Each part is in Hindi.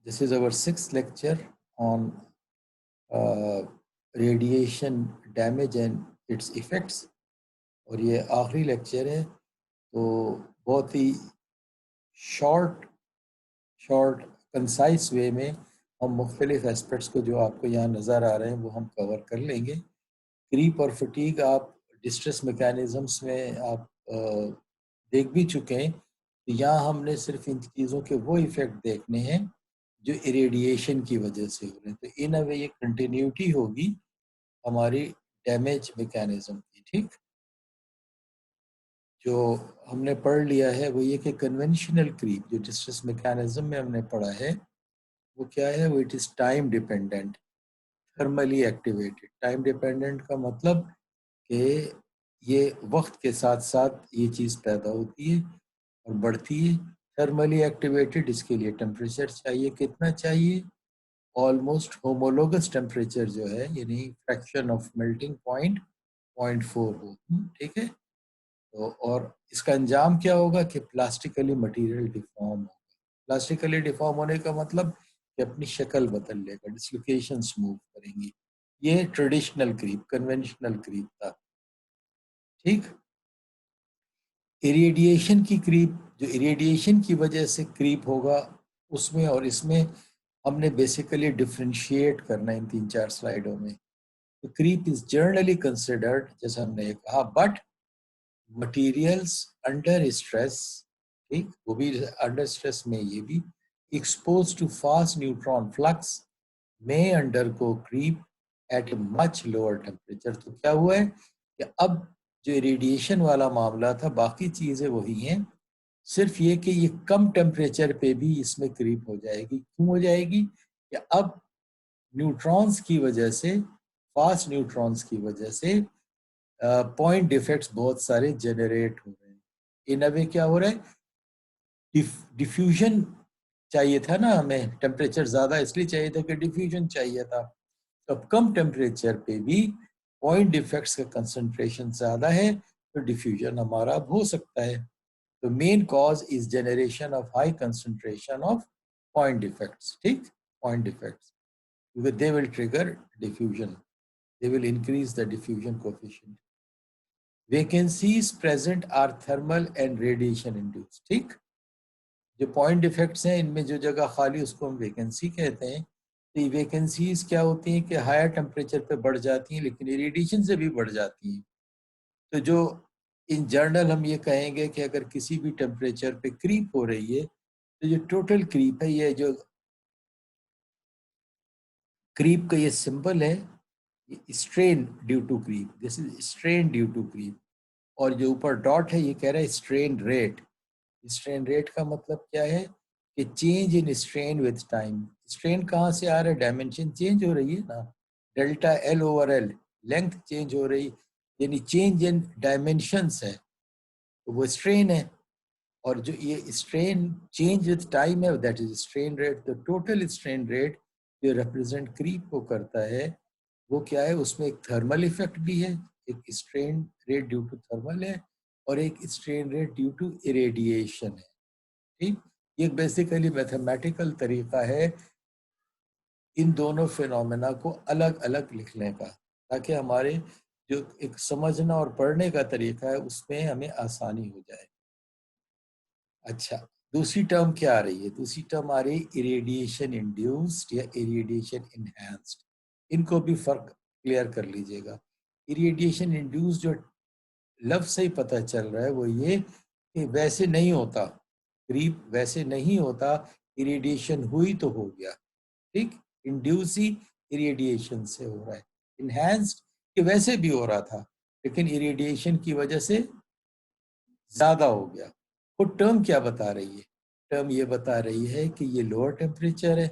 This is our sixth lecture on radiation damage and its effects और ये आखिरी लेक्चर है तो बहुत ही शॉर्ट कंसाइज वे में हम मुख्तलिफ एस्पेक्ट्स को जो आपको यहाँ नज़र आ रहे हैं वो हम कवर कर लेंगे। क्रीप और फटीग आप डिस्ट्रेस मैकेनिज़म्स में आप देख भी चुके हैं। तो यहाँ हमने सिर्फ इन चीज़ों के वो इफ़ेक्ट देखने हैं जो इरेडिएशन की वजह से हो रहे हैं। तो इन अ वे ये कंटिन्यूटी होगी हमारी डैमेज मैकेनिज़्म की। ठीक, जो हमने पढ़ लिया है वो ये कि कन्वेंशनल क्रीप जो डिस्ट्रेस मैकेनिज़्म में हमने पढ़ा है वो क्या है, वो it is time dependent, thermally activated. Time dependent का मतलब कि ये वक्त के साथ साथ ये चीज़ पैदा होती है और बढ़ती है। थर्मली एक्टिवेटेड, इसके लिए टेम्परेचर चाहिए, कितना चाहिए, ऑलमोस्ट होमोलोगस टेम्परेचर जो है यानी फ्रैक्शन ऑफ मेल्टिंग पॉइंट 0.4 हो। ठीक है, तो और इसका अंजाम क्या होगा कि प्लास्टिकली मटेरियल डिफॉर्म होगा। प्लास्टिकली डिफॉर्म होने का मतलब कि अपनी शक्ल बदल लेगा, डिसलोकेशंस मूव करेंगी। ये ट्रेडिशनल क्रीप, कन्वेंशनल क्रीप था। ठीक, इरेडिएशन की क्रीप, जो इरेडिएशन की वजह से क्रीप होगा उसमें और इसमें हमने बेसिकली डिफ्रेंशिएट करना इन 3-4 स्लाइडों में। तो क्रीप इज जनरली कंसिडर्ड, जैसा हमने कहा, बट मटेरियल्स अंडर स्ट्रेस, ठीक, वो भी अंडर स्ट्रेस में, ये भी expose to fast neutron flux में undergo creep at a much lower temperature. तो क्या हुआ है कि अब जो रेडिएशन वाला मामला था, बाकी चीजें वही हैं, सिर्फ ये कि ये कम टेम्परेचर पे भी इसमें क्रीप हो जाएगी। क्यों हो जाएगी कि अब न्यूट्रॉन्स की वजह से, फास्ट न्यूट्रॉन्स की वजह से पॉइंट डिफेक्ट्स बहुत सारे जनरेट हो रहे हैं। इन अ वे क्या हो रहा है, डिफ्यूजन चाहिए था ना हमें, टेम्परेचर ज़्यादा इसलिए चाहिए था कि डिफ्यूजन चाहिए था। तो अब कम टेम्परेचर पे भी पॉइंट डिफेक्ट्स का कंसंट्रेशन ज़्यादा है तो डिफ्यूजन हमारा अब हो सकता है। तो main cause is generation of high concentration of point defects. ठीक, point defects, because they will trigger diffusion, they will increase the diffusion coefficient. Vacancies present are thermal and radiation induced. ठीक, जो पॉइंट डिफेक्ट्स हैं इनमें जो जगह खाली उसको हम वैकेंसी कहते हैं। तो ये वैकेंसीज क्या होती हैं कि हायर टेम्परेचर पे बढ़ जाती हैं लेकिन रेडिएशन से भी बढ़ जाती हैं। तो जो इन जनरल हम ये कहेंगे कि अगर किसी भी टेम्परेचर पे क्रीप हो रही है तो जो टोटल क्रीप है, ये जो क्रीप का ये सिंबल है, strain due to creep, this is strain due to creep. और जो ऊपर डॉट है ये कह रहा है स्ट्रेन रेट। स्ट्रेन रेट का मतलब क्या है कि change in strain with time. Strain कहाँ से आ रहा है, डायमेंशन चेंज हो रही है ना, delta L over L, length change हो रही, यानी चेंज इन डायमेंशंस है, तो वो स्ट्रेन है। और जो ये स्ट्रेन चेंज विद टाइम है दैट इज स्ट्रेन रेट। तो टोटल स्ट्रेन रेट जो रिप्रेजेंट क्रीप को करता है वो क्या है, उसमें एक थर्मल इफेक्ट भी है, एक strain rate due to thermal है और एक strain rate due to irradiation है। ठीक, ये बेसिकली मैथमेटिकल तरीका है इन दोनों फिनोमेना को अलग अलग लिखने का, ताकि हमारे जो एक समझना और पढ़ने का तरीका है उसमें हमें आसानी हो जाए। अच्छा, दूसरी टर्म क्या आ रही है, दूसरी टर्म आ रही है इरेडिएशन इंड्यूस्ड या इरेडिएशन इनहैंस्ड। इनको भी फर्क क्लियर कर लीजिएगा। इरेडिएशन इंड्यूस्ड जो लफ्ज से ही पता चल रहा है वो ये कि वैसे नहीं होता, क्रीप वैसे नहीं होता, इरेडिएशन हुई तो हो गया। ठीक, इंड्यूस ही इरेडिएशन से हो रहा है। इनहैंस्ड कि वैसे भी हो रहा था लेकिन इरेडिएशन की वजह से ज्यादा हो गया। वो टर्म क्या बता रही है, टर्म ये बता रही है कि ये लोअर टेम्परेचर है,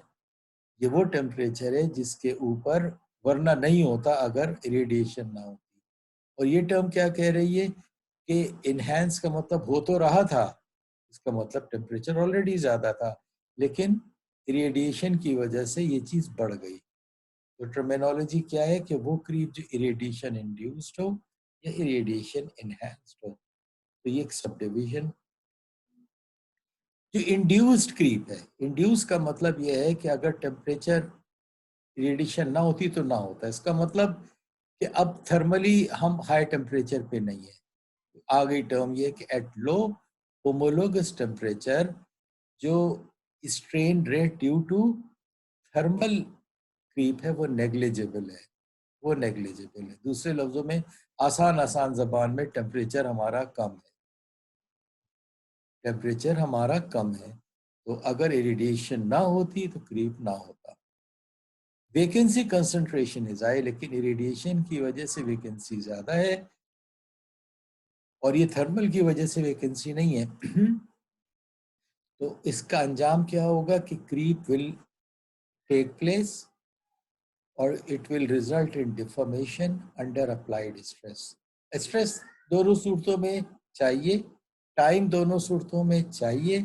ये वो टेम्परेचर है जिसके ऊपर वरना नहीं होता अगर रेडिएशन ना होती। और ये टर्म क्या कह रही है कि इनहैंस का मतलब हो तो रहा था, इसका मतलब टेम्परेचर ऑलरेडी ज्यादा था लेकिन रेडिएशन की वजह से ये चीज बढ़ गई। तो टर्मिनोलॉजी क्या है कि वो क्रीप जो इरेडिएशन इंड्यूस्ड हो या इरेडिएशन इनहैंस्ड हो। तो ये एक सब डिवीजन जो इंड्यूस्ड क्रीप है, इंड्यूस का मतलब यह है कि अगर टेम्परेचर रेडिएशन ना होती तो ना होता। इसका मतलब कि अब थर्मली हम हाई टेम्परेचर पे नहीं है। आ गई टर्म ये कि एट लो होमोलोगस टेम्परेचर जो strain rate due to thermal creep है वो नेग्लिजिबल है, वो नेग्लिजिबल है। दूसरे लफ्जों में आसान आसान जबान में टेम्परेचर हमारा कम है, टेम्परेचर हमारा कम है। तो अगर इरिडिएशन ना होती तो क्रीप ना होता। वैकेंसी कंसंट्रेशन इज हाई, लेकिन इरिडिएशन की वजह से वैकेंसी ज्यादा है और ये थर्मल की वजह से वैकेंसी नहीं है। तो इसका अंजाम क्या होगा कि क्रीप विल टेक प्लेस और it will result in deformation under applied stress. Stress दोनों सूरतों में चाहिए, टाइम दोनों सूरतों में चाहिए,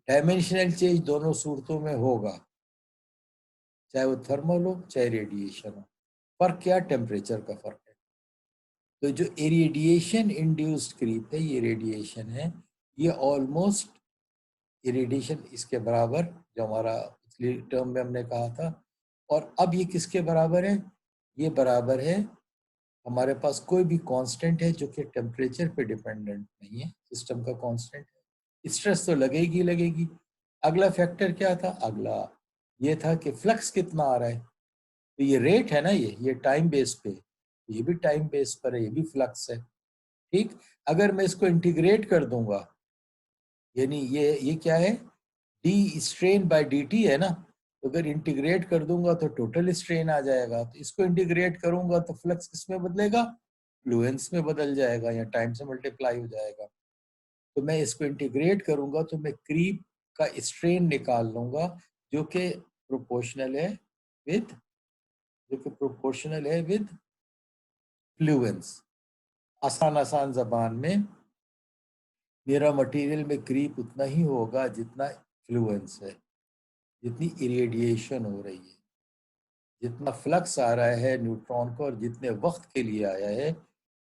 डायमेंशनल चेंज दोनों सूरतों में होगा, चाहे वो थर्मल हो चाहे रेडिएशन हो। फर्क क्या, टेम्परेचर का फर्क है। तो जो इरेडिएशन इंड्यूस्ड क्रीप है, ये रेडिएशन है, ये ऑलमोस्ट इरेडिएशन इसके बराबर, जो हमारा पिछली टर्म में हमने कहा था। और अब ये किसके बराबर है, ये बराबर है, हमारे पास कोई भी कांस्टेंट है जो कि टेम्परेचर पे डिपेंडेंट नहीं है, सिस्टम का कांस्टेंट है। स्ट्रेस तो लगेगी लगेगी। अगला फैक्टर क्या था, अगला ये था कि फ्लक्स कितना आ रहा है। तो ये रेट है ना, ये टाइम बेस पे, ये भी टाइम बेस पर है, ये भी फ्लक्स है। ठीक, अगर मैं इसको इंटीग्रेट कर दूंगा, यानी ये क्या है, D strain by D T है ना, तो अगर इंटीग्रेट कर दूंगा तो टोटल स्ट्रेन आ जाएगा। तो इसको इंटीग्रेट करूंगा तो फ्लक्स किसमें बदलेगा, फ्लुएंस में बदल जाएगा या टाइम से मल्टीप्लाई हो जाएगा। तो मैं इसको इंटीग्रेट करूंगा तो मैं क्रीप का स्ट्रेन निकाल लूंगा जो कि प्रोपोर्शनल है विद, जो कि प्रोपोर्शनल है विद फ्लुएंस। आसान आसान जबान में मेरा मटेरियल में क्रीप उतना ही होगा जितना फ्लुएंस है, जितनी इरेडिएशन हो रही है, जितना फ्लक्स आ रहा है न्यूट्रॉन को और जितने वक्त के लिए आया है।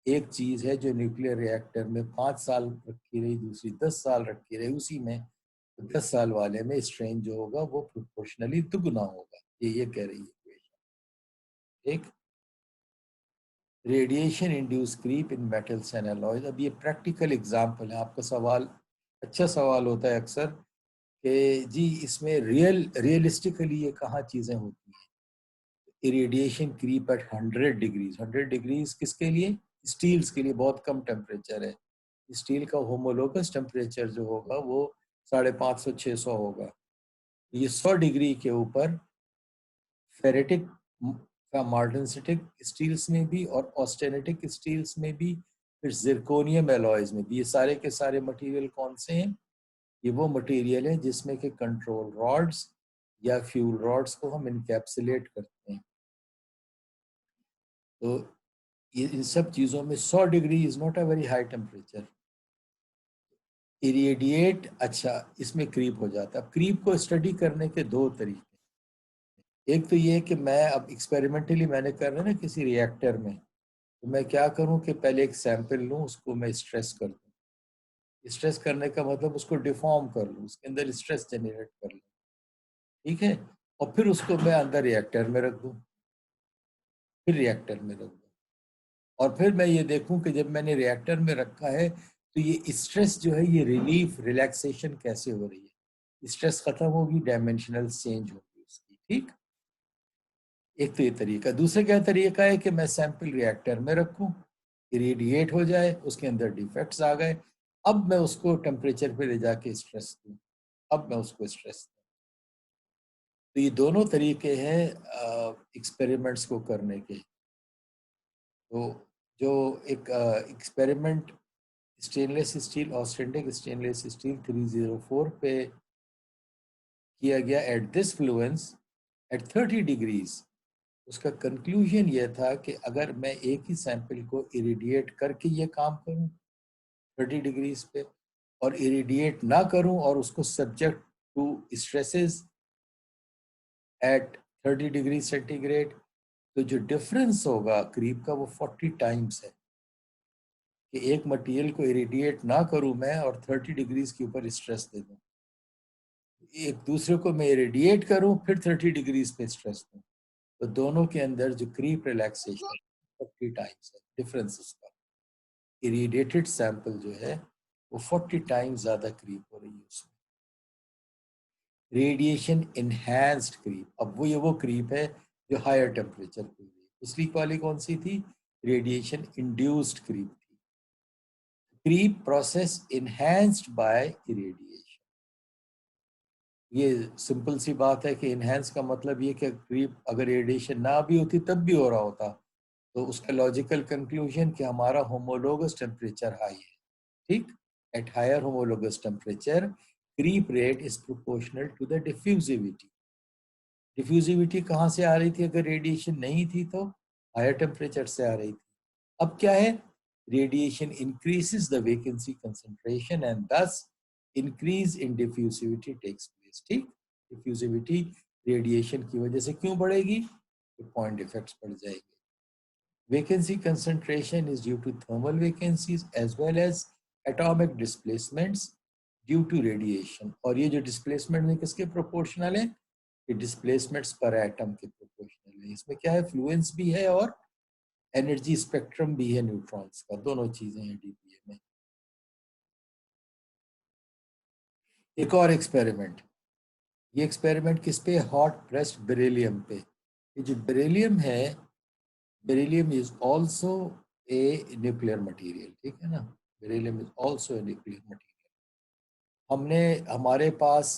एक चीज है जो न्यूक्लियर रिएक्टर में 5 साल रखी रही, दूसरी 10 साल रखी रही, उसी में 10 साल वाले में स्ट्रेन जो होगा वो प्रोपोर्शनली दुगना होगा। ये कह रही है इक्वेशन। एक radiation induce creep in metals and alloys. अब ये प्रैक्टिकल एग्जांपल है। आपका सवाल अच्छा सवाल होता है अक्सर कि जी इसमें रियलिस्टिकली ये कहाँ चीजें होती हैं। Irradiation creep at 100 degrees, 100 degrees किसके लिए, स्टील्स के लिए बहुत कम टेम्परेचर है। स्टील का होमोलोगस टेम्परेचर जो होगा वो 550-600 होगा। ये 100 डिग्री के ऊपर फेरेटिक का मार्टेंसिटिक स्टील्स में भी और ऑस्टेनिटिक स्टील्स में भी, फिर जिरकोनियम एलॉयज में भी, ये सारे के सारे मटेरियल कौन से हैं, ये वो मटेरियल है जिसमें कि कंट्रोल रॉड्स या फ्यूल रॉड्स को हम इनकैप्सुलेट करते हैं। तो ये इन सब चीज़ों में 100 degree is not a very high temperature. Irradiate, अच्छा इसमें क्रीप हो जाता है। अब क्रीप को स्टडी करने के दो तरीके, एक तो ये कि मैं अब एक्सपेरिमेंटली मैंने कर रहा है ना किसी रिएक्टर में, तो मैं क्या करूं कि पहले एक सैंपल लूं, उसको मैं स्ट्रेस कर दूं। स्ट्रेस करने का मतलब उसको डिफॉर्म कर लूं, उसके अंदर स्ट्रेस जनरेट कर लूं, ठीक है, और फिर उसको मैं अंदर रिएक्टर में रख दूं, फिर रिएक्टर में रख दूं, और फिर मैं ये देखूं कि जब मैंने रिएक्टर में रखा है तो ये स्ट्रेस जो है ये रिलीफ रिलैक्सेशन कैसे हो रही है, स्ट्रेस खत्म होगी, डायमेंशनल चेंज होगी उसकी। ठीक, एक तो ये तरीका। दूसरा क्या तरीका है कि मैं सैंपल रिएक्टर में रखूं, इरेडिएट हो जाए, उसके अंदर डिफेक्ट्स आ गए, अब मैं उसको टेम्परेचर पे ले जाके स्ट्रेस दूं, अब मैं उसको स्ट्रेस दूं। तो ये दोनों तरीके हैं एक्सपेरिमेंट्स को करने के। तो जो एक experiment stainless steel, austenitic stainless steel 304 पे किया गया at this fluence at 30 degrees, उसका कंक्लूजन ये था कि अगर मैं एक ही सैंपल को इरिडिएट करके ये काम करूं 30 डिग्रीज पे, और इरिडिएट ना करूं और उसको subject to stresses at 30 degree centigrade, तो जो डिफरेंस होगा क्रीप का वो 40 टाइम्स है। कि एक मटेरियल को इरिडिएट ना करूं मैं और 30 डिग्रीज के ऊपर स्ट्रेस दे दूं, एक दूसरे को मैं रेडिएट करूं फिर 30 डिग्रीज पे स्ट्रेस दूं, तो दोनों के अंदर जो क्रीप रिलैक्सेशन 40 टाइम्स है डिफरेंस उसका। इरिडिएटेड सैंपल जो है वो 40 टाइम्स ज्यादा क्रीप हो रही है उसमें। रेडिएशन इनहैंस्ड क्रीप, अब वो क्रीप है जो हायर टेम्परेचर पे हुई है। पिछली वाली कौन सी थी? रेडिएशन इंड्यूस्ड क्रीप थी। Creep process enhanced by irradiation. ये सिंपल सी बात है कि इनहैंस का मतलब ये कि क्रीप अगर रेडिएशन ना भी होती तब भी हो रहा होता, तो उसका लॉजिकल कंक्लूजन कि हमारा होमोलोगस टेम्परेचर हाई है। ठीक, at higher homologous temperature creep rate is proportional to the diffusivity. Diffusivity कहाँ से आ रही थी? अगर रेडिएशन नहीं थी तो हायर टेम्परेचर से आ रही थी। अब क्या है? Radiation increases the vacancy concentration and thus increase in diffusivity takes place. ठीक, डिफ्यूजिविटी रेडिएशन की वजह से क्यों बढ़ेगी? तो पॉइंट इफेक्ट्स बढ़ जाएंगे। Vacancy concentration is due to thermal vacancies as well as atomic displacements due to radiation। और ये जो डिस्प्लेसमेंट है किसके प्रोपोर्शनल है? ये डिस्प्लेसमेंट्स पर एटम के प्रोपोर्शनल है। इसमें क्या है? फ्लुएंस भी है और एनर्जी स्पेक्ट्रम भी है न्यूट्रॉन्स का, दोनों चीजें हैं डीपीए में। एक और एक्सपेरिमेंट, ये एक्सपेरिमेंट किस पे? हॉट प्रेस्ड बेरिलियम पे। ये जो बेरिलियम है, beryllium is also a nuclear material, ठीक है ना? Beryllium is also a nuclear material. हमने हमारे पास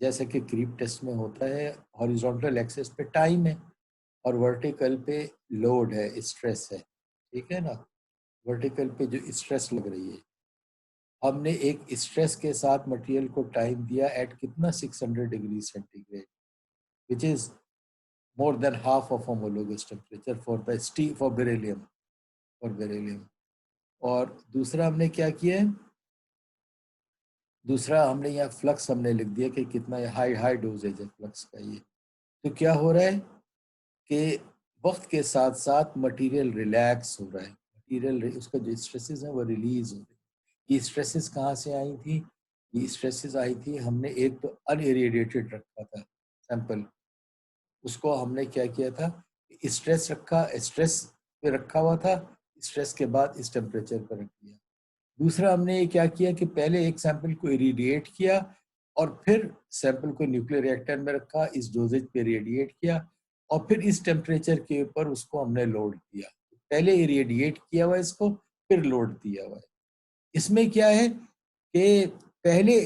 जैसे कि क्रीप टेस्ट में होता है, हॉरिजॉन्टल एक्सेस पे टाइम है और वर्टिकल पे लोड है, स्ट्रेस है, ठीक है ना? वर्टिकल पे जो स्ट्रेस लग रही है, हमने एक स्ट्रेस के साथ मटेरियल को टाइम दिया एट कितना? 600 degree centigrade, which is more than half of homologous temperature for the स्टी फॉर बेरिलियम, फॉर बेरिलियम। और दूसरा हमने क्या किया है? दूसरा हमने यहाँ फ्लक्स हमने लिख दिया कि कितना हाई हाई डोजेज है फ्लक्स का ये। तो क्या हो रहा है कि वक्त के साथ साथ मटेरियल रिलैक्स हो रहा है, मटेरियल उसका जो स्ट्रेसेस हैं वो रिलीज हो रहे हैं। ये स्ट्रेसेस कहाँ से आई थी? ये स्ट्रेसेस आई थी, हमने एक तो अनइरेडिएटेड रखा था सैंपल, उसको हमने क्या किया था? स्ट्रेस रखा, स्ट्रेस पे रखा हुआ था, स्ट्रेस के बाद इस टेम्परेचर पर रख दिया। दूसरा हमने ये क्या किया कि पहले एक सैंपल को इरेडिएट किया और फिर सैंपल को न्यूक्लियर रिएक्टर में रखा, इस डोजेज पे रेडिएट किया और फिर इस टेम्परेचर के ऊपर उसको हमने लोड दिया। पहले इरेडिएट किया हुआ इसको, फिर लोड दिया हुआ है। इसमें क्या है कि पहले,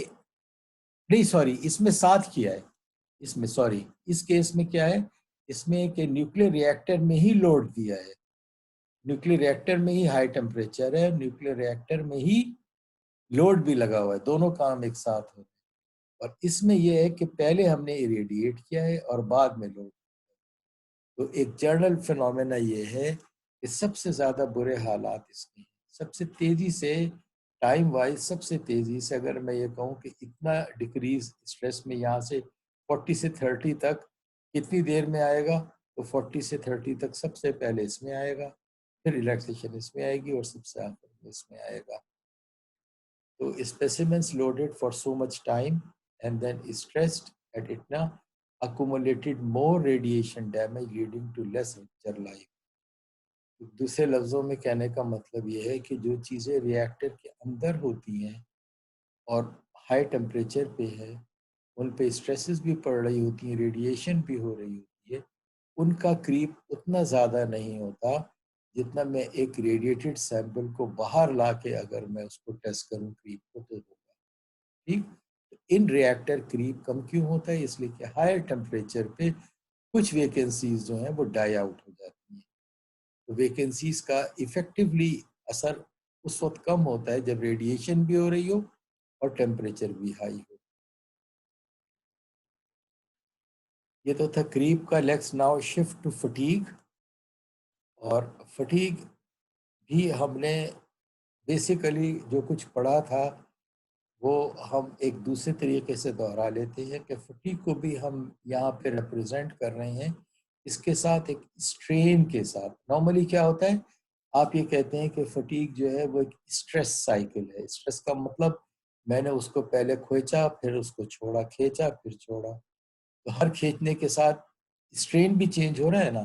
नहीं सॉरी, इसमें साथ किया है, इसमें सॉरी, इस केस में क्या है? इसमें कि न्यूक्लियर रिएक्टर में ही लोड दिया है, न्यूक्लियर रिएक्टर में ही हाई टेम्परेचर है, न्यूक्लियर रिएक्टर में ही लोड भी लगा हुआ है, दोनों काम एक साथ होते हैं। और इसमें यह है कि पहले हमने इरेडिएट किया है और बाद में लोड। तो एक जनरल फिनोमेना ये है कि सबसे ज्यादा बुरे हालात इसमें, सबसे तेजी से टाइम वाइज, सबसे तेजी से अगर मैं ये कहूँ कि इतना डिक्रीज स्ट्रेस में यहाँ से 40 से 30 तक कितनी देर में आएगा? तो 40 से 30 तक सबसे पहले इसमें आएगा, फिर रिलैक्सेशन इसमें आएगी और सबसे आखिर में इसमें आएगा। तो specimens loaded for so much time and then stressed at itna accumulated more radiation damage leading to less richer life। दूसरे लफ्जों में कहने का मतलब ये है कि जो चीज़ें रिएक्टर के अंदर होती हैं और हाई टेम्परेचर पे है, उन पे स्ट्रेसेस भी पड़ रही होती हैं, रेडिएशन भी हो रही होती है, उनका क्रीप उतना ज़्यादा नहीं होता जितना मैं एक रेडिएटेड सैंपल को बाहर ला के अगर मैं उसको टेस्ट करूं क्रीप को तो होगा। ठीक, इन रिएक्टर क्रीप कम क्यों होता है? इसलिए कि हायर टेम्परेचर पे कुछ वैकेंसीज जो हैं वो डाई आउट हो जाती हैं। तो वैकेंसीज का इफेक्टिवली असर उस वक्त कम होता है जब रेडिएशन भी हो रही हो और टेम्परेचर भी हाई हो। ये तो था क्रीप का। Let's now shift to fatigue. और फटीग भी हमने बेसिकली जो कुछ पढ़ा था वो हम एक दूसरे तरीके से दोहरा लेते हैं कि फटीग को भी हम यहाँ पे रिप्रेजेंट कर रहे हैं इसके साथ एक स्ट्रेन के साथ। नॉर्मली क्या होता है, आप ये कहते हैं कि फटीग जो है वो एक स्ट्रेस साइकिल है। स्ट्रेस का मतलब मैंने उसको पहले खींचा, फिर उसको छोड़ा, खींचा फिर छोड़ा, तो हर खींचने के साथ स्ट्रेन भी चेंज हो रहा है ना।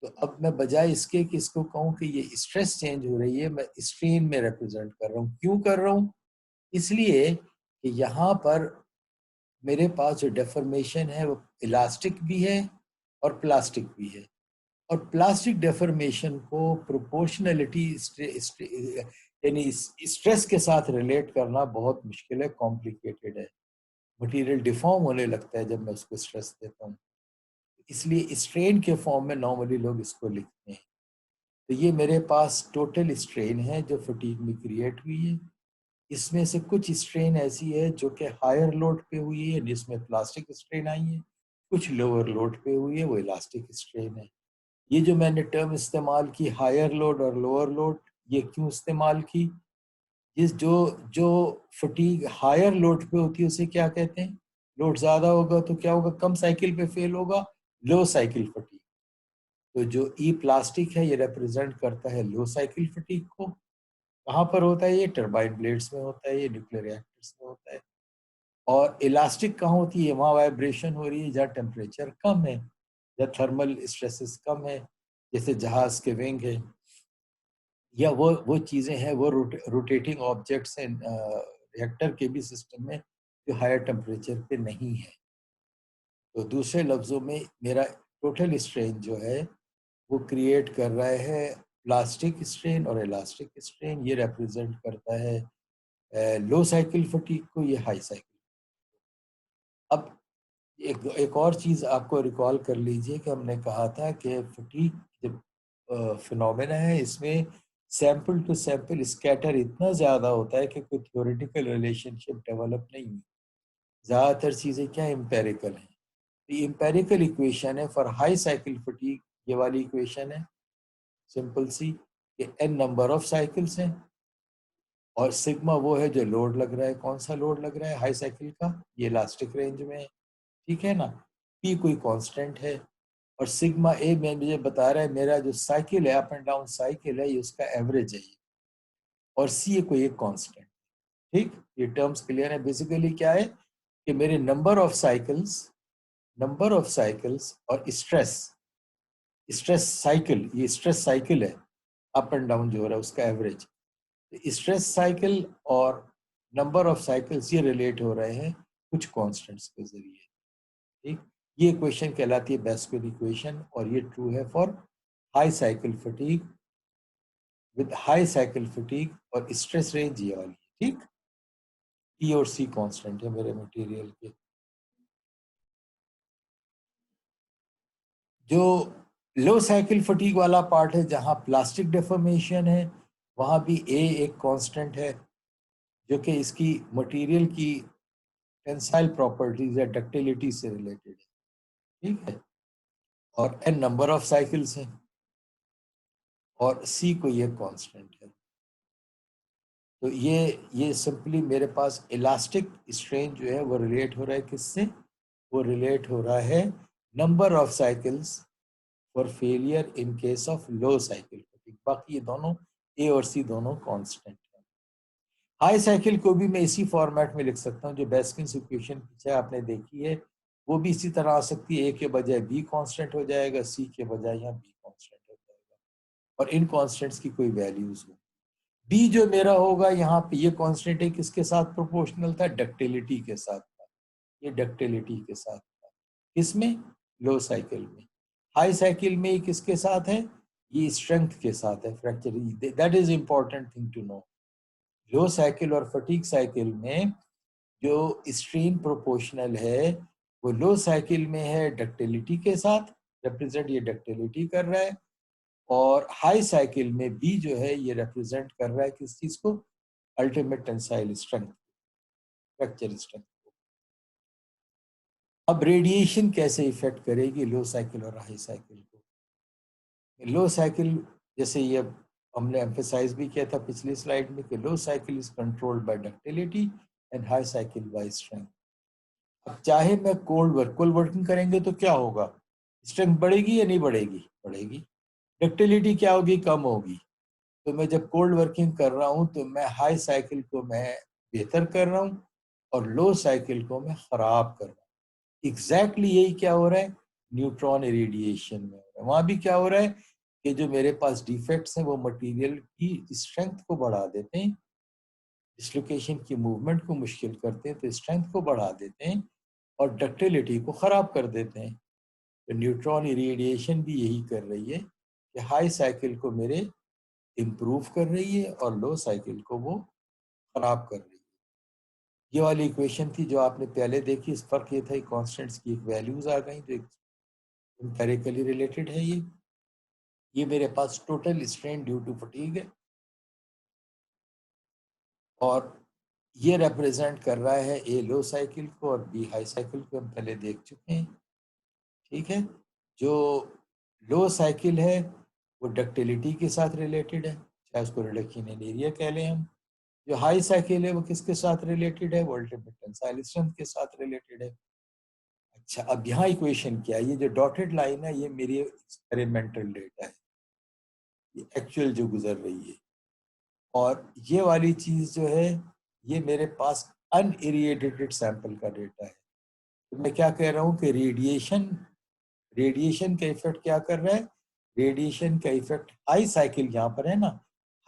तो अब मैं बजाय इसके कि इसको कहूँ कि ये स्ट्रेस चेंज हो रही है, मैं स्ट्रेन में रिप्रेजेंट कर रहा हूँ। क्यों कर रहा हूँ? इसलिए कि यहाँ पर मेरे पास जो डेफॉर्मेशन है वो इलास्टिक भी है और प्लास्टिक भी है, और प्लास्टिक डेफॉर्मेशन को प्रोपोर्शनलिटी यानी स्ट्रेस के साथ रिलेट करना बहुत मुश्किल है, कॉम्प्लिकेटेड है। मटेरियल डिफॉर्म होने लगता है जब मैं उसको स्ट्रेस देता हूँ, इसलिए स्ट्रेन के फॉर्म में नॉर्मली लोग इसको लिखते हैं। तो ये मेरे पास टोटल स्ट्रेन है जो फटीग में क्रिएट हुई है। इसमें से कुछ स्ट्रेन ऐसी है जो कि हायर लोड पे हुई है, जिसमें प्लास्टिक स्ट्रेन आई है, कुछ लोअर लोड पे हुई है, वो इलास्टिक स्ट्रेन है। ये जो मैंने टर्म इस्तेमाल की हायर लोड और लोअर लोड, ये क्यों इस्तेमाल की? जिस जो जो फटीग हायर लोड पे होती है उसे क्या कहते हैं? लोड ज्यादा होगा तो क्या होगा? कम साइकिल पे फेल होगा, लो साइकिल फटीग। तो जो ई प्लास्टिक है ये रिप्रेजेंट करता है लो साइकिल फटीग को। कहाँ पर होता है? ये टरबाइन ब्लेड्स में होता है, ये न्यूक्लियर रिएक्टर्स में होता है। और इलास्टिक कहाँ होती है? वहाँ वाइब्रेशन हो रही है जहाँ टेम्परेचर कम है, या थर्मल स्ट्रेसेस कम है, जैसे जहाज के विंग है, या वो चीज़ें हैं, वो रोटेटिंग ऑब्जेक्ट्स हैं रिएक्टर के भी सिस्टम में जो हायर टेम्परेचर पे नहीं है। तो दूसरे लफ्ज़ों में मेरा टोटल स्ट्रेन जो है वो क्रिएट कर रहा है प्लास्टिक स्ट्रेन और इलास्टिक स्ट्रेन। ये रिप्रेजेंट करता है लो साइकिल फटीग को, ये हाई साइकिल। अब एक और चीज़ आपको रिकॉल कर लीजिए कि हमने कहा था कि फटीग जब फिनोमेना है, इसमें सैंपल टू सैंपल स्कैटर इतना ज़्यादा होता है कि कोई थ्योरेटिकल रिलेशनशिप डेवलप नहीं हुई। ज़्यादातर चीज़ें क्या एम्पेरिकल हैं। तो एम्पेरिकल इक्वेशन है फॉर हाई साइकिल फटीग, ये वाली इक्वेशन है सिंपल सी, कि n नंबर ऑफ साइकिल्स हैं और सिग्मा वो है जो लोड लग रहा है। कौन सा लोड लग रहा है? हाई साइकिल का, ये इलास्टिक रेंज में है, ठीक है ना। p कोई कांस्टेंट है, और सिग्मा ए में मुझे बता रहा है मेरा जो साइकिल है, अप एंड डाउन साइकिल है, ये उसका एवरेज है ये, और सी कोई एक कांस्टेंट। ठीक, ये टर्म्स क्लियर है। बेसिकली क्या है कि मेरे नंबर ऑफ साइकिल्स और स्ट्रेस स्ट्रेस साइकिल, ये स्ट्रेस साइकिल है अप एंड डाउन जो हो रहा है उसका एवरेज। स्ट्रेस साइकिल और नंबर ऑफ साइकिल्स ये रिलेट हो रहे हैं कुछ कांस्टेंट्स के जरिए। ठीक, ये इक्वेशन कहलाती है बेस्केल इक्वेशन, और ये ट्रू है for high cycle fatigue with high cycle fatigue, और स्ट्रेस रेंज ये वाली है। ठीक, ई और सी कांस्टेंट है मेरे मटेरियल के। जो लो साइकिल फटीग वाला पार्ट है जहां प्लास्टिक डेफॉर्मेशन है, वहां भी ए एक कांस्टेंट है जो कि इसकी मटेरियल की टेंसाइल प्रॉपर्टीज या डक्टिलिटी से रिलेटेड है। ठीक है, और एन नंबर ऑफ साइकिल्स हैं, और सी को ये कांस्टेंट है। तो ये सिंपली मेरे पास इलास्टिक स्ट्रेन जो है वो रिलेट हो रहा है किससे? वो रिलेट हो रहा है number of cycles for failure in case of low cycle fatigue. बाकी ये दोनों ए और सी दोनों कांस्टेंट है। हाई साइकिल को भी मैं इसी फॉर्मेट में लिख सकता हूँ जो बेस्किन्स इक्वेशन पीछे आपने देखी है, वो भी इसी तरह आ सकती है। ए के बजाय बी कांस्टेंट हो जाएगा, सी के बजाय यहाँ बी कांस्टेंट हो जाएगा, और इन कांस्टेंट्स की कोई वैल्यूज हो। बी जो मेरा होगा यहाँ पे, ये कांस्टेंट है किसके साथ प्रोपोर्शनल था? डक्टिलिटी के साथ था। ये डक्टिलिटी के साथ था किसमें? लो साइकिल में। हाई साइकिल में किसके साथ है? ये स्ट्रेंथ के साथ है, fracture. That is important thing to know. Low cycle और फटीग साइकिल में जो स्ट्रेन प्रोपोर्शनल है वो लो साइकिल में है डक्टिलिटी के साथ, रिप्रेजेंट ये डक्टिलिटी कर रहा है, और हाई साइकिल में बी जो है ये रिप्रेजेंट कर रहा है किस चीज को? Ultimate tensile strength, fracture strength. अब रेडिएशन कैसे इफेक्ट करेगी लो साइकिल और हाई साइकिल को? लो साइकिल, जैसे ये हमने एम्फेसाइज भी किया था पिछली स्लाइड में कि low cycle is controlled by ductility and high cycle by strength. अब चाहे मैं कोल्ड वर्किंग करेंगे तो क्या होगा? स्ट्रेंथ बढ़ेगी या नहीं बढ़ेगी? बढ़ेगी। डक्टिलिटी क्या होगी? कम होगी। तो मैं जब कोल्ड वर्किंग कर रहा हूं तो मैं हाई साइकिल को मैं बेहतर कर रहा हूँ और लो साइकिल को मैं खराब कर रहा हूँ। एग्जैक्टली यही क्या हो रहा है न्यूट्रॉन इरेडिएशन में हो रहा है। वहां भी क्या हो रहा है कि जो मेरे पास डिफेक्ट्स हैं वो मटेरियल की स्ट्रेंथ को बढ़ा देते हैं, डिसलोकेशन की मूवमेंट को मुश्किल करते हैं, तो स्ट्रेंथ को बढ़ा देते हैं और डक्टिलिटी को ख़राब कर देते हैं। तो न्यूट्रॉन इरेडिएशन भी यही कर रही है कि हाई साइकिल को मेरे इम्प्रूव कर रही है और लो साइकिल को वो ख़राब कर रही है। ये वाली इक्वेशन थी जो आपने पहले देखी, इस फर्क ये था कॉन्स्टेंट्स की एक वैल्यूज आ गई जो एम्पेरिकली रिलेटेड है। ये मेरे पास total strain due to fatigue है और ये रिप्रेजेंट कर रहा है ए लो साइकिल को और बी हाई साइकिल को, हम पहले देख चुके हैं। ठीक है, जो लो साइकिल है वो डक्टिलिटी के साथ रिलेटेड है, चाहे उसको रिडक्शन इन एरिया कह लें हम। जो हाई साइकिल है वो किसके साथ रिलेटेड है, वो अल्टीमेट टेंसाइल स्ट्रेंथ के साथ रिलेटेड है। अच्छा, अब यहाँ इक्वेशन क्या है, ये जो डॉटेड लाइन है ये मेरी एक्सपेरिमेंटल डेटा है, ये एक्चुअल जो गुजर रही है। और ये वाली चीज जो है ये मेरे पास अनइरिएटेड सैंपल का डेटा है। तो मैं क्या कह रहा हूँ कि रेडिएशन का इफेक्ट क्या कर रहा है, रेडिएशन का इफेक्ट हाई साइकिल यहाँ पर है ना,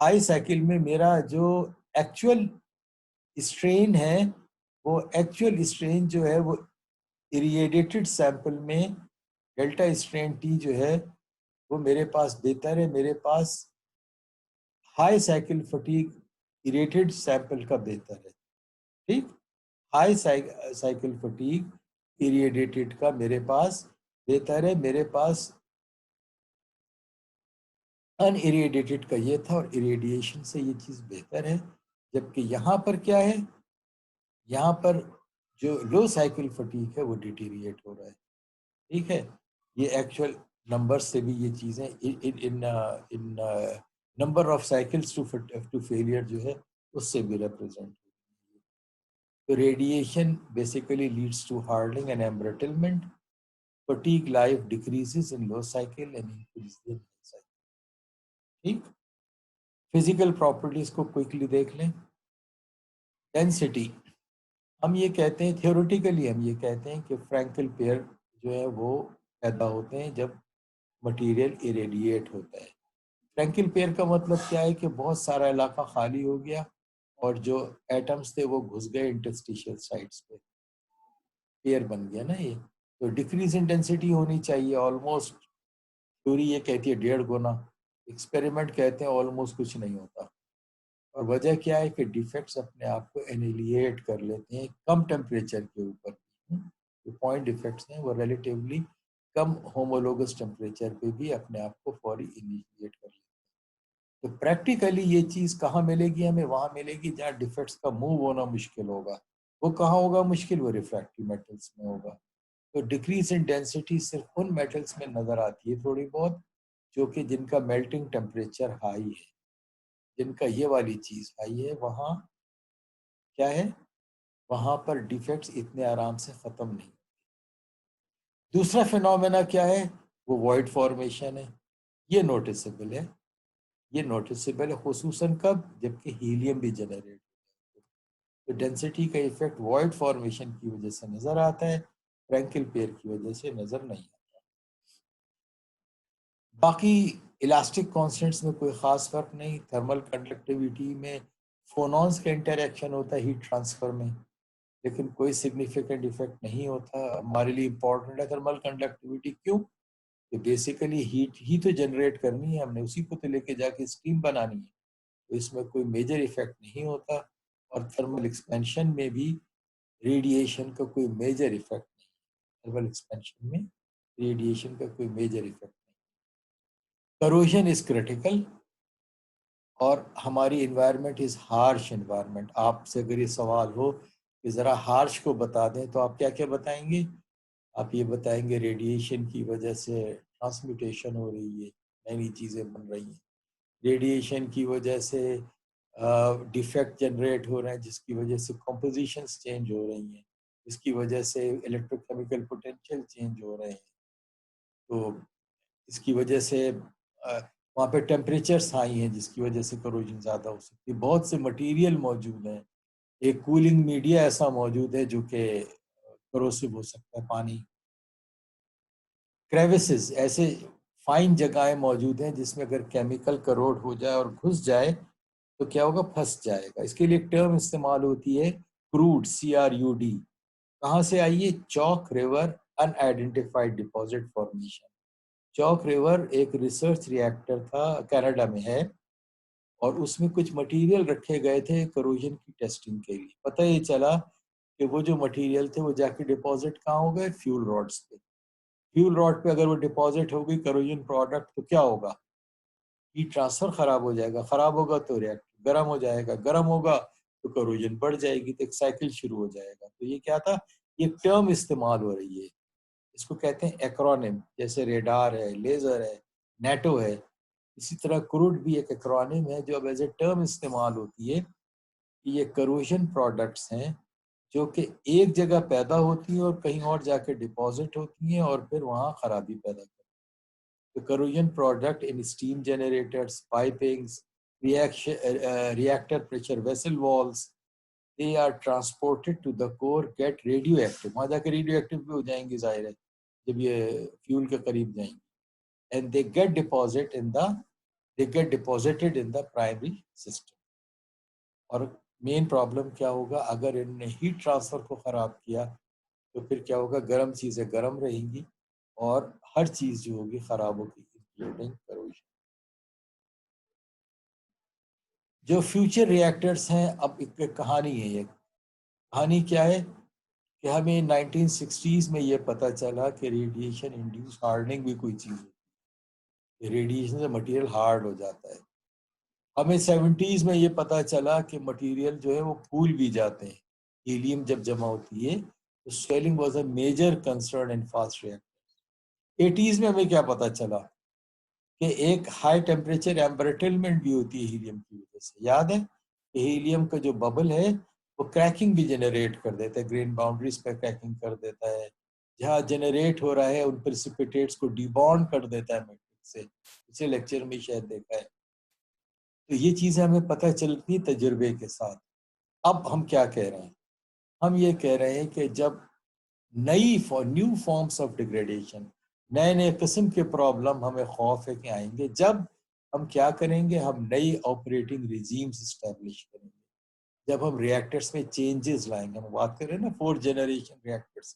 हाई साइकिल में मेरा जो एक्चुअल स्ट्रेन है वो एक्चुअल स्ट्रेन जो है वो इरिएटेड सैंपल में डेल्टा स्ट्रेन टी जो है वो मेरे पास बेहतर है, मेरे पास हाई साइकिल फटीग इरेटेड सैंपल का बेहतर है। ठीक, हाई साइकिल फटीग इरिटेटेड का मेरे पास बेहतर है, मेरे पास अनइरेडिएटेड का ये था और इरेडिएशन से ये चीज़ बेहतर है। जबकि यहाँ पर क्या है, यहाँ पर जो लो साइकिल फटीक है वो डिटीरिएट हो रहा है। ठीक है, ये एक्चुअल नंबर से भी ये चीज़ें in number of cycles to failure जो है उससे भी रिप्रेजेंट होती है। तो radiation basically leads to hardening and embrittlement, fatigue life decreases in low cycle and increase in high cycle. ठीक, फिजिकल प्रॉपर्टीज को क्विकली देख लें। डेंसिटी, हम ये कहते हैं थियोरेटिकली हम ये कहते हैं कि फ्रैंकल पेयर जो है वो पैदा होते हैं जब मटेरियल इरेडिएट होता है। फ्रैंकल पेयर का मतलब क्या है कि बहुत सारा इलाका खाली हो गया और जो एटम्स थे वो घुस गए इंटरस्टिशियल साइट्स पे, पेयर बन गया ना ये। तो डिक्रीज इन डेंसिटी होनी चाहिए ऑलमोस्ट, थ्योरी ये कहती है 1.5 गुना, एक्सपेरिमेंट कहते हैं ऑलमोस्ट कुछ नहीं होता। और वजह क्या है कि डिफेक्ट्स अपने आप को एनिलिएट कर लेते हैं कम टेम्परेचर के ऊपर। जो पॉइंट डिफेक्ट्स हैं वो रिलेटिवली कम होमोलोगस टेम्परेचर पे भी अपने आप को फौरी इनिशिएट कर लेते हैं। तो प्रैक्टिकली ये चीज़ कहाँ मिलेगी हमें, वहाँ मिलेगी जहाँ डिफेक्ट्स का मूव होना मुश्किल होगा। वो कहाँ होगा मुश्किल, वो रिफ्रैक्टिव मेटल्स में होगा। तो डिक्रीज इन डेंसिटी सिर्फ उन मेटल्स में नज़र आती है थोड़ी बहुत जो कि जिनका मेल्टिंग टेम्परेचर हाई है, जिनका ये वाली चीज़ हाई है, वहाँ क्या है, वहां पर डिफेक्ट्स इतने आराम से खत्म नहीं। दूसरा फिनोमेना क्या है, वो वॉइड फॉर्मेशन है। ये नोटिसेबल है, ये नोटिसेबल है खुसूसन कब, जबकि हीलियम भी जनरेट होता है। तो डेंसिटी का इफेक्ट वॉइड फॉर्मेशन की वजह से नजर आता है, फ्रैंकल पेयर की वजह से नजर नहीं आता। बाकी इलास्टिक कांस्टेंट्स में कोई खास फर्क नहीं। थर्मल कंडक्टिविटी में फोनॉन्स का इंटरेक्शन होता है हीट ट्रांसफर में, लेकिन कोई सिग्निफिकेंट इफेक्ट नहीं होता। हमारे लिए इम्पोर्टेंट है थर्मल कंडक्टिविटी, क्यों, कि बेसिकली हीट ही तो जनरेट करनी है हमने, उसी को तो लेके जाके स्टीम बनानी है, तो इसमें कोई मेजर इफेक्ट नहीं होता। और थर्मल एक्सपेंशन में भी रेडिएशन का कोई मेजर इफेक्ट नहीं है, थर्मल एक्सपेंशन में रेडिएशन का कोई मेजर इफेक्ट नहीं। करोजन इज क्रिटिकल और हमारी इन्वायरमेंट इज हार्श इन्वायरमेंट। आपसे अगर ये सवाल हो कि ज़रा हार्श को बता दें तो आप क्या क्या बताएंगे, आप ये बताएंगे रेडिएशन की वजह से ट्रांसम्यूटेशन हो रही है, नई नई चीज़ें बन रही हैं, रेडिएशन की वजह से डिफेक्ट जनरेट हो रहे हैं जिसकी वजह से कॉम्पोजिशंस चेंज हो रही हैं, जिसकी वजह से इलेक्ट्रोकेमिकल पोटेंशियल चेंज हो रहे हैं। तो इसकी वजह से वहाँ पे टेम्परेचर्स हाई हैं जिसकी वजह से करोजन ज़्यादा हो सकती है। बहुत से मटेरियल मौजूद हैं एक कूलिंग मीडिया ऐसा मौजूद है जो कि करोसिव हो सकता है, पानी। क्रेविसेस, ऐसे फाइन जगहें मौजूद हैं जिसमें अगर केमिकल करोड हो जाए और घुस जाए तो क्या होगा, फंस जाएगा। इसके लिए एक टर्म इस्तेमाल होती है क्रूड, CRUD। कहाँ से आई है? चौक रिवर अनआइडेंटिफाइड डिपॉजिट फॉर्मेशन। चौक रिवर एक रिसर्च रिएक्टर था, कनाडा में है, और उसमें कुछ मटेरियल रखे गए थे करोजन की टेस्टिंग के लिए। पता ये चला कि वो जो मटेरियल थे वो जाके डिपॉजिट कहाँ हो गए? फ्यूल रॉड्स पे। फ्यूल रॉड पे अगर वो डिपॉजिट हो गई करोजन प्रोडक्ट तो क्या होगा? हीट ट्रांसफर खराब हो जाएगा, खराब होगा तो रिएक्टर गर्म हो जाएगा, गर्म होगा तो करोजन बढ़ जाएगी, तो एक साइकिल शुरू हो जाएगा। तो ये क्या था? ये टर्म इस्तेमाल हो रही है, इसको कहते हैं एक्रोनिम। जैसे रेडार है, लेजर है, नेटो है, इसी तरह क्रूड भी एक एक्रोनिम है जो अब एज ए टर्म इस्तेमाल होती है कि ये करोजन प्रोडक्ट्स हैं जो कि एक जगह पैदा होती हैं और कहीं और जाके डिपॉजिट होती हैं और फिर वहाँ खराबी पैदा करती हैं। The corrosion product in steam generators, pipings, reactor pressure vessel walls, they are transported to the core, get radioactive. वहाँ जाके radioactive भी हो जाएंगे जाहिर है जब ये फ्यूल के करीब जाएंगे, and they get deposited in the primary system. और मेन प्रॉब्लम क्या होगा? अगर इनने हीट ट्रांसफर को खराब किया तो फिर क्या होगा? गर्म चीजें गर्म रहेंगी और हर चीज जो होगी खराब होगी, इंक्लूडिंग करोजन। जो फ्यूचर रिएक्टर्स हैं, अब एक कहानी है। ये कहानी क्या है कि हमें 1960s में ये पता चला कि रेडिएशन इंड्यूस हार्डनिंग भी कोई चीज़ है, रेडिएशन से मटेरियल हार्ड हो जाता है। हमें 70s में ये पता चला कि मटेरियल जो है वो फूल भी जाते हैं, हीलियम जब जमा होती है तो swelling was a major concern in fast reactor. 80s में हमें क्या पता चला कि एक हाई टेम्परेचर एम्ब्रिटलमेंट भी होती है हीलियम की वजह से। याद है कि हीलियम का जो बबल है वो क्रैकिंग भी जनरेट कर देता है, ग्रेन बाउंड्रीज पर क्रैकिंग कर देता है। जहाँ जनरेट हो रहा है उन प्रेसिपिटेट्स को डिबॉन्ड कर देता है मैट्रिक्स से। पिछले लेक्चर में शायद देखा है। तो ये चीजें हमें पता चलती है तजुर्बे के साथ। अब हम क्या कह रहे हैं? हम ये कह रहे हैं कि जब न्यू फॉर्म्स ऑफ डिग्रेडेशन, नए नए किस्म के प्रॉब्लम हमें खौफ है कि आएंगे, जब हम क्या करेंगे? हम नई ऑपरेटिंग रिजीम्स इस्टेब्लिश करेंगे। जब हम रिएक्टर्स में चेंजेस लाएंगे, हम बात करें ना fourth generation reactors,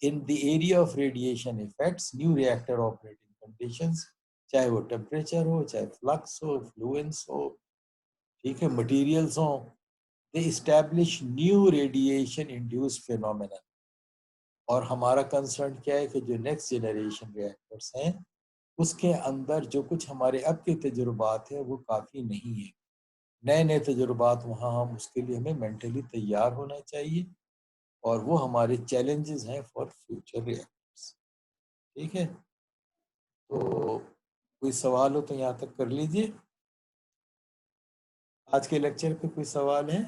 in the area of radiation effects, new reactor operating conditions, चाहे वो टेम्परेचर हो, चाहे फ्लक्स हो, फ्लुएंस हो, ठीक है, मटेरियल्स हो, दे establish new radiation induce phenomena. और हमारा कंसर्न क्या है कि जो नेक्स्ट जनरेशन रिएक्टर्स हैं उसके अंदर जो कुछ हमारे अब के तजुर्बात हैं वो काफ़ी नहीं है। नए नए तजुर्बात वहाँ, हम उसके लिए हमें मेंटली तैयार होना चाहिए और वो हमारे चैलेंजेस हैं फॉर फ्यूचर रिएक्टर्स। ठीक है, तो कोई सवाल हो तो यहाँ तक कर लीजिए। आज के लेक्चर पे कोई सवाल है?